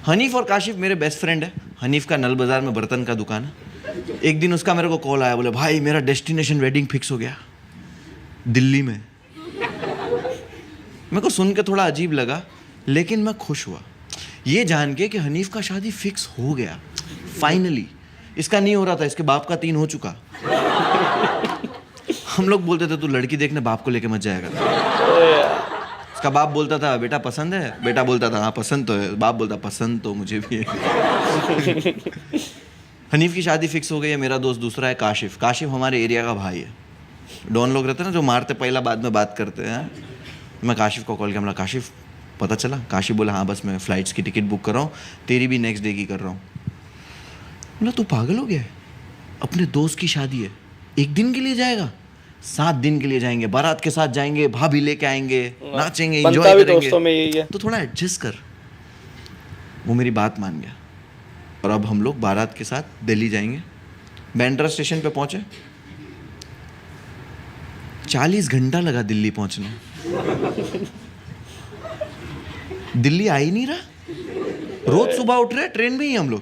हनीफ और काशिफ मेरे best friend है। हनीफ का नल बाज़ार में बर्तन का दुकान है। एक दिन उसका मेरे को कॉल आया, बोले भाई मेरा डेस्टिनेशन वेडिंग फिक्स हो गया दिल्ली में। मेरे को सुन के थोड़ा अजीब लगा, लेकिन मैं खुश हुआ ये जान के कि हनीफ का शादी फिक्स हो गया फाइनली। इसका नहीं हो रहा था, इसके बाप का 3 हो चुका। हम लोग बोलते थे तू लड़की देखने बाप को लेके मत जाएगा। इसका बाप बोलता था बेटा पसंद है, बेटा बोलता था हाँ पसंद तो है, बाप बोलता पसंद तो मुझे भी है। हनीफ की शादी फिक्स हो गई है। मेरा दोस्त दूसरा है काशिफ। काशिफ हमारे एरिया का भाई है। डॉन लोग रहते हैं ना जो मारते पहला बाद में बात करते हैं। मैं काशिफ को कॉल किया, बोला काशिफ पता चला? काशिफ बोला हाँ बस मैं फ़्लाइट्स की टिकट बुक कर रहा हूँ, तेरी भी नेक्स्ट डे की कर रहा हूँ। बोला तू पागल हो गया है? अपने दोस्त की शादी है, 1 दिन के लिए जाएगा? 7 दिन के लिए जाएंगे, बारात के साथ जाएंगे, भाभी लेके आएंगे, नाचेंगे, एंजॉय करेंगे। दोस्तों में यही है। तो थोड़ा एडजस्ट कर। वो मेरी बात मान गया और अब हम लोग बारात के साथ दिल्ली जाएंगे। बैंड्रा स्टेशन पे पहुंचे, 40 घंटा लगा दिल्ली पहुंचने। दिल्ली आ ही नहीं रहा। रोज सुबह उठ रहे, ट्रेन में ही हम लोग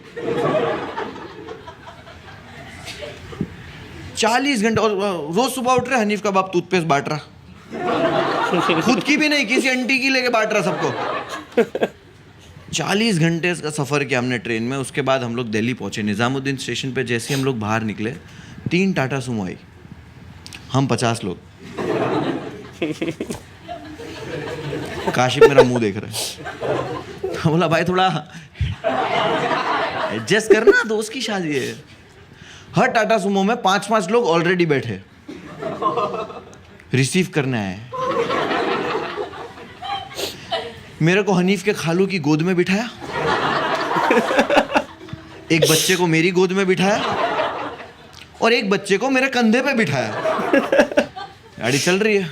40 घंटे। और रोज सुबह उठ रहे, हनीफ का बाप टूथपेस्ट बांट रहा, खुद की भी नहीं, किसी आंटी की लेके बांट रहा सबको। 40 घंटे का सफर किया हमने ट्रेन में। उसके बाद हम लोग दिल्ली पहुंचे। निजामुद्दीन स्टेशन पे जैसे हम लोग बाहर निकले, 3 टाटा सुमो आई, हम 50 लोग। काशिफ मेरा मुंह देख रहा है। बोला भाई थोड़ा एडजस्ट करना, दोस्त की शादी है। हर टाटा सुमो में 5-5 लोग ऑलरेडी बैठे, रिसीव करने आए। मेरे को हनीफ के खालू की गोद में बिठाया, एक बच्चे को मेरी गोद में बिठाया और एक बच्चे को मेरे कंधे पे बिठाया। गाड़ी चल रही है।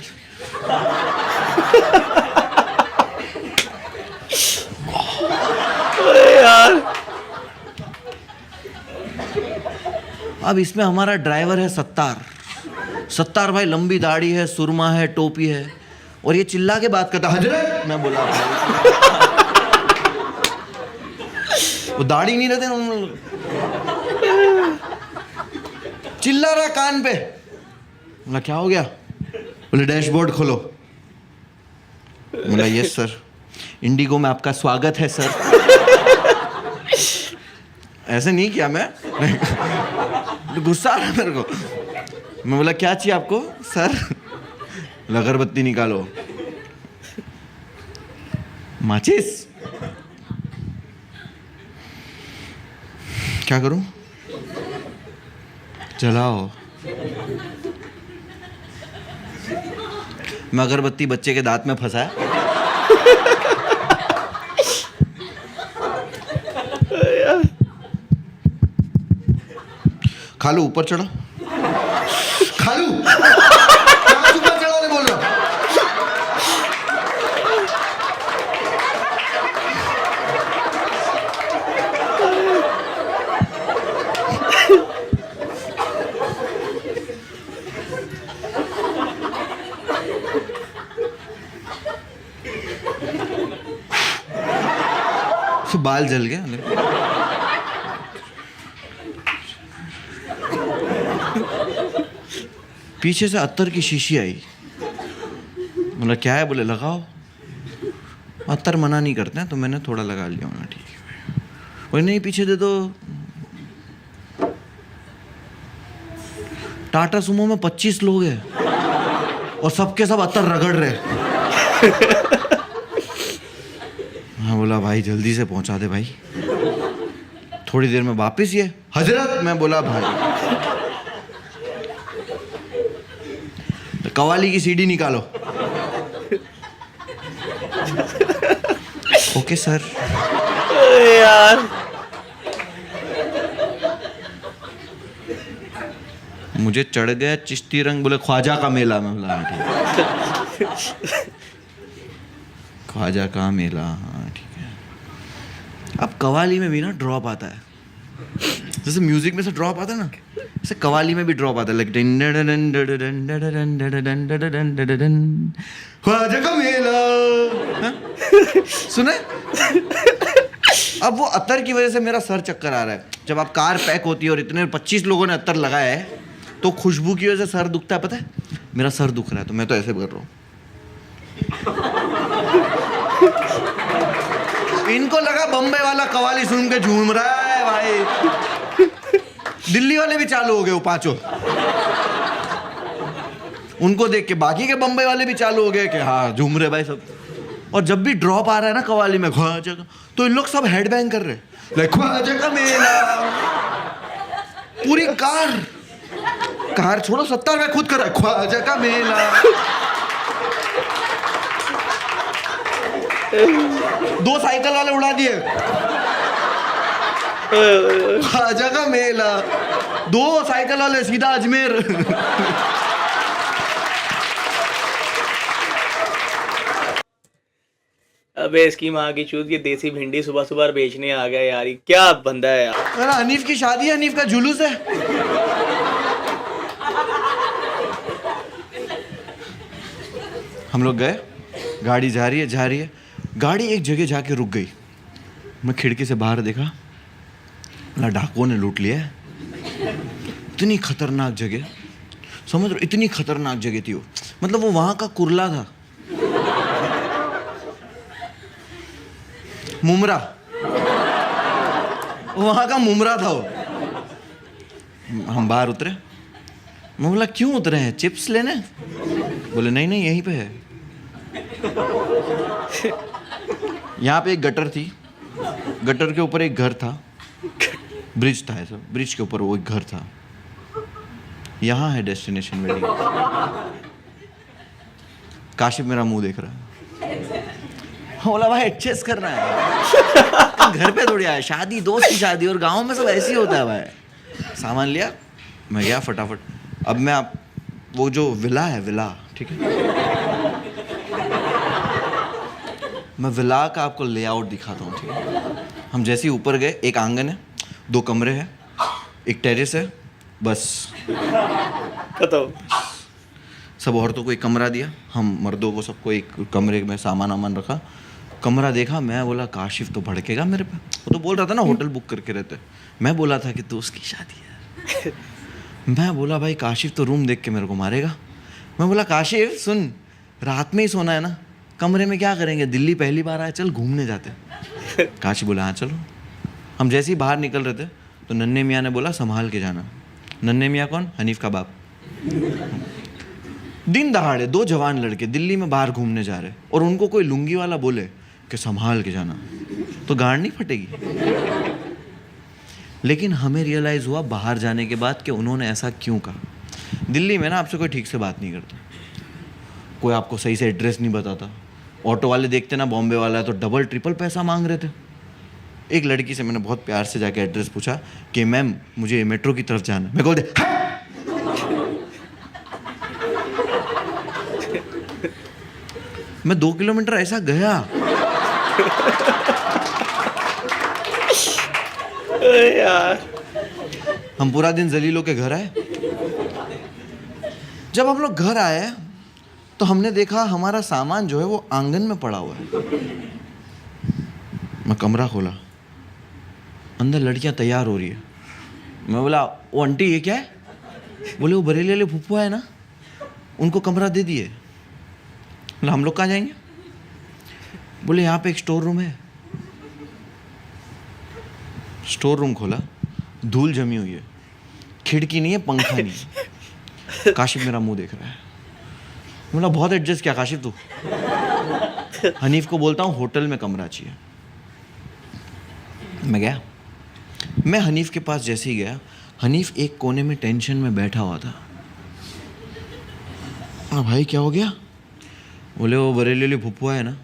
यार अब इसमें हमारा ड्राइवर है सत्तार। सत्तार भाई लंबी दाढ़ी है, सुरमा है, टोपी है और ये चिल्ला के बात करता हजरत। मैं बोला वो दाढ़ी नहीं रहते ना, चिल्ला रहा कान पे। बोला क्या हो गया? बोले डैशबोर्ड खोलो। बोला यस सर, इंडिगो में आपका स्वागत है सर। ऐसे नहीं किया मैं, गुस्सा आ रहा मेरे को। मैं बोला क्या चाहिए आपको सर? अगरबत्ती निकालो। माचिस? क्या करूं? जलाओ। मैं अगरबत्ती बच्चे के दांत में फंसाया। खालू ऊपर चढ़ा। खालू ऊपर चढ़ाने बोल रहा। बाल जल गया। पीछे से अत्तर की शीशी आई। बोला क्या है? बोले लगाओ। अत्तर मना नहीं करते हैं तो मैंने थोड़ा लगा लिया। बोला ठीक है। बोले नहीं पीछे दे दो। टाटा सुमो में 25 लोग हैं और सबके सब अत्तर रगड़ रहे। हाँ बोला भाई जल्दी से पहुंचा दे भाई, थोड़ी देर में वापस ये हजरत। मैं बोला भाई कवाली की सीडी निकालो। Okay sir. यार मुझे चढ़ गया चिश्ती रंग। बोले ख्वाजा का मेला। में बोला ठीक, ख्वाजा का मेला, हाँ ठीक है। अब कवाली में भी ना ड्रॉप आता है, जैसे म्यूजिक में से ड्रॉप आता है ना, ऐसे कवाली में भी ड्रॉप आता है। लाइक ख्वाजा का मेला, सुने? अब वो अतर की वजह से मेरा सर चक्कर आ रहा है। जब आप कार पैक होती है और इतने 25 लोगों ने अतर लगाया है तो खुशबू की वजह से सर दुखता है, पता है? मेरा सर दुख रहा है तो मैं तो ऐसे कर रहा हूँ। इनको लगा बम्बई वाला कवाली सुन के झूम रहा है भाई। दिल्ली वाले भी चालू हो गए वो पांचों, उनको देख के बाकी के बम्बई वाले भी चालू हो गए कि हाँ झूम रहे भाई सब। और जब भी ड्रॉप आ रहा है ना कवाली में ख्वाजा का, तो इन लोग सब हेडबैंग कर रहे हैं, लाइक ख्वाजा का मेला। पूरी कार छोड़ो 70 में खुद कर रहा है ख्वाजा का मेला। 2 साइकिल वाले उड़ा दिए ख्वाजा का मेला, 2 साइकिल वाले सीधा अजमेर। अबे इसकी माँ की चूत, ये देसी भिंडी सुबह सुबह बेचने आ गया यार, ये क्या बंदा है यार। अरे हनीफ की शादी है, हनीफ का जुलूस है। हम लोग गए, गाड़ी जा रही है, गाड़ी एक जगह जाके रुक गई। मैं खिड़की से बाहर देखा, ना डाकुओं ने लूट लिया है। इतनी खतरनाक जगह, समझ रहे, इतनी खतरनाक जगह थी वो। मतलब वो वहां का कुर्ला था, मुमरा, वहां का मुमरा था वो। हम बाहर उतरे, मैं बोला क्यों उतरे हैं, चिप्स लेने? बोले नहीं यहीं पे है। यहाँ पे एक गटर थी, गटर के ऊपर एक घर था, ब्रिज था ऐसा, ब्रिज के ऊपर वो एक घर था। यहाँ है डेस्टिनेशन वेडिंग। काशिफ मेरा मुंह देख रहा है, बोला भाई एडजस्ट करना है, घर पे थोड़ी आया, शादी, दोस्त की शादी, और गांव में सब ऐसे ही होता है भाई। सामान लिया, मैं गया फटाफट। अब मैं वो जो विला है, विला, ठीक है, मैं विला का आपको लेआउट दिखाता हूँ, ठीक है। हम जैसे ही ऊपर गए, एक आंगन है, 2 कमरे हैं, एक टेरेस है, बस बताओ। सब औरतों को एक कमरा दिया, हम मर्दों को सबको एक कमरे में सामान रखा। कमरा देखा, मैं बोला काशिफ तो भड़केगा मेरे पे। वो तो बोल रहा था ना होटल बुक करके रहते। मैं बोला था कि दोस्त की शादी है। मैं बोला भाई काशिफ तो रूम देख के मेरे को मारेगा। मैं बोला काशिफ सुन, रात में ही सोना है ना, कमरे में क्या करेंगे, दिल्ली पहली बार आए, चल घूमने जाते। काशिफ बोला हाँ चलो। हम जैसे ही बाहर निकल रहे थे तो नन्हे मियाँ ने बोला संभाल के जाना। नन्हे मियाँ कौन? हनीफ का बाप। दिन दहाड़े 2 जवान लड़के दिल्ली में बाहर घूमने जा रहे, और उनको कोई लुंगी वाला बोले कि संभाल के जाना, तो गांड नहीं फटेगी? लेकिन हमें रियलाइज हुआ बाहर जाने के बाद कि उन्होंने ऐसा क्यों कहा। दिल्ली में ना आपसे कोई ठीक से बात नहीं करता, कोई आपको सही से एड्रेस नहीं बताता। ऑटो वाले देखते ना बॉम्बे वाला है तो डबल ट्रिपल पैसा मांग रहे थे। एक लड़की से मैंने बहुत प्यार से जाके एड्रेस पूछा कि मैम मुझे मेट्रो की तरफ जाना है। मैं बोल दे मैं 2 किलोमीटर ऐसा गया। यार हम पूरा दिन जलीलों के घर आए। जब हम लोग घर आए तो हमने देखा हमारा सामान जो है वो आंगन में पड़ा हुआ है। मैं कमरा खोला, अंदर लड़कियां तैयार हो रही है। मैं बोला वो आंटी ये क्या है? बोले वो बरेली वाले फुफुआ है ना, उनको कमरा दे दिए। बोला हम लोग कहाँ जाएंगे? बोले यहाँ पे एक स्टोर रूम है। स्टोर रूम खोला, धूल जमी हुई है, खिड़की नहीं है, पंखा नहीं है। काशिफ मेरा मुंह देख रहा है। बोला बहुत एडजस्ट किया काशिफ तू। हनीफ को बोलता हूँ होटल में कमरा चाहिए। मैं गया, मैं हनीफ के पास जैसे ही गया, हनीफ एक कोने में टेंशन में बैठा हुआ था। हाँ भाई क्या हो गया? बोले वो बरेली वाली फुफुआ है ना,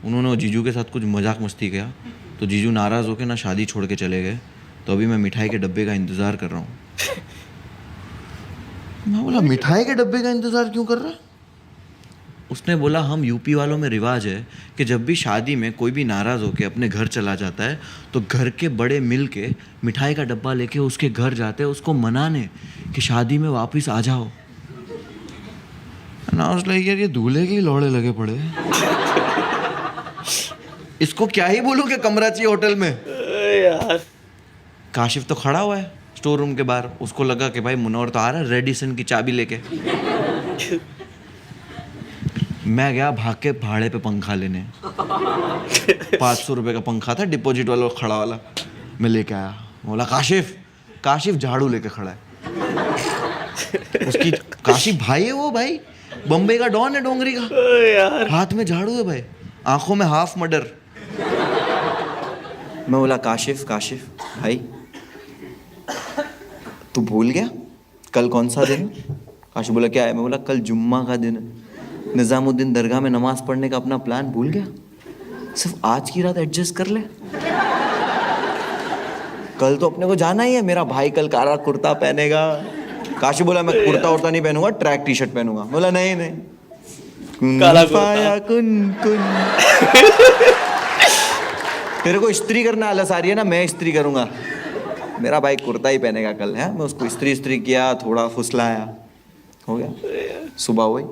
उन्होंने वो जीजू के साथ कुछ मजाक मस्ती किया, तो जीजू नाराज़ होकर ना शादी छोड़ के चले गए, तो अभी मैं मिठाई के डब्बे का इंतज़ार कर रहा हूँ। मैं बोला मिठाई के डब्बे का इंतज़ार क्यों कर रहा है? उसने बोला हम यूपी वालों में रिवाज है कि जब भी शादी में कोई भी नाराज़ होकर अपने घर चला जाता है तो घर के बड़े मिल के मिठाई का डब्बा लेके उसके घर जाते हैं उसको मनाने कि शादी में वापस आ जाओ। ना उसने यार ये दूल्हे के ही लौड़े लगे पड़े। इसको क्या ही बोलूं कि कमरा चाहिए होटल में। अरे यार काशिफ तो खड़ा हुआ है स्टोर रूम के बाहर, उसको लगा कि भाई मुनव्वर तो आ रहा है रेडिसन की चाबी लेके। मैं गया भाग के भाड़े पे पंखा लेने। 500 रुपए का पंखा था, डिपॉजिट वाला खड़ा वाला। मैं लेके आया, बोला काशिफ। काशिफ झाड़ू लेके खड़ा है। उसकी काशिफ भाई है वो, भाई बम्बई का डॉन है, डोंगरी का। यार हाथ में झाड़ू है भाई, आंखों में हाफ मर्डर। मैं बोला काशिफ काशिफ भाई तू भूल गया कल कौन सा दिन है? काशिफ बोला क्या है? मैं बोला कल जुम्मा का दिन है, निजामुद्दीन दरगाह में नमाज पढ़ने का अपना प्लान भूल गया? सिर्फ आज की रात एडजस्ट कर ले, कल तो अपने को जाना ही है। मेरा भाई कल काला कुर्ता पहनेगा। काशिफ बोला मैं कुर्ता उर्ता नहीं पहनूंगा, ट्रैक टी शर्ट पहनूंगा। बोला नहीं नहीं, काला कुर्ता। कुन कुन। तेरे को इस्त्री करना आलस आ रही है ना, मैं इस्त्री करूंगा। मेरा भाई कुर्ता ही पहनेगा कल है। मैं उसको इस्त्री किया, थोड़ा फुसलाया, हो गया। सुबह हुई,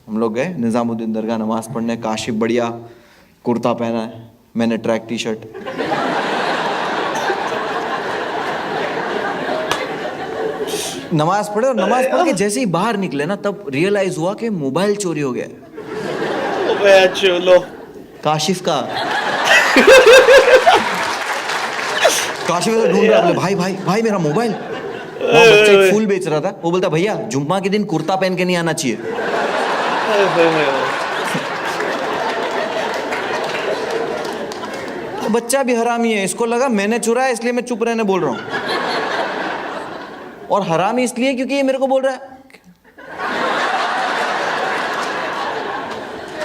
हम लोग गए निजामुद्दीन दरगाह नमाज पढ़ने। काशिफ बढ़िया कुर्ता पहना है, मैंने ट्रैक टी शर्ट। नमाज पढ़े और नमाज पढ़ के जैसे ही बाहर निकले ना, तब रियलाइज हुआ कि मोबाइल चोरी हो गया। चलो काशिफ का। काशिफ तो ढूंढ रहा, बोले भाई भाई भाई मेरा मोबाइल। वहाँ बच्चा एक फूल बेच रहा था, वो बोलता भैया जुम्मा के दिन कुर्ता पहन के नहीं आना चाहिए। तो बच्चा भी हरामी है, इसको लगा मैंने चुराया इसलिए मैं चुप रहने बोल रहा हूँ। और हरामी इसलिए क्योंकि ये मेरे को बोल रहा है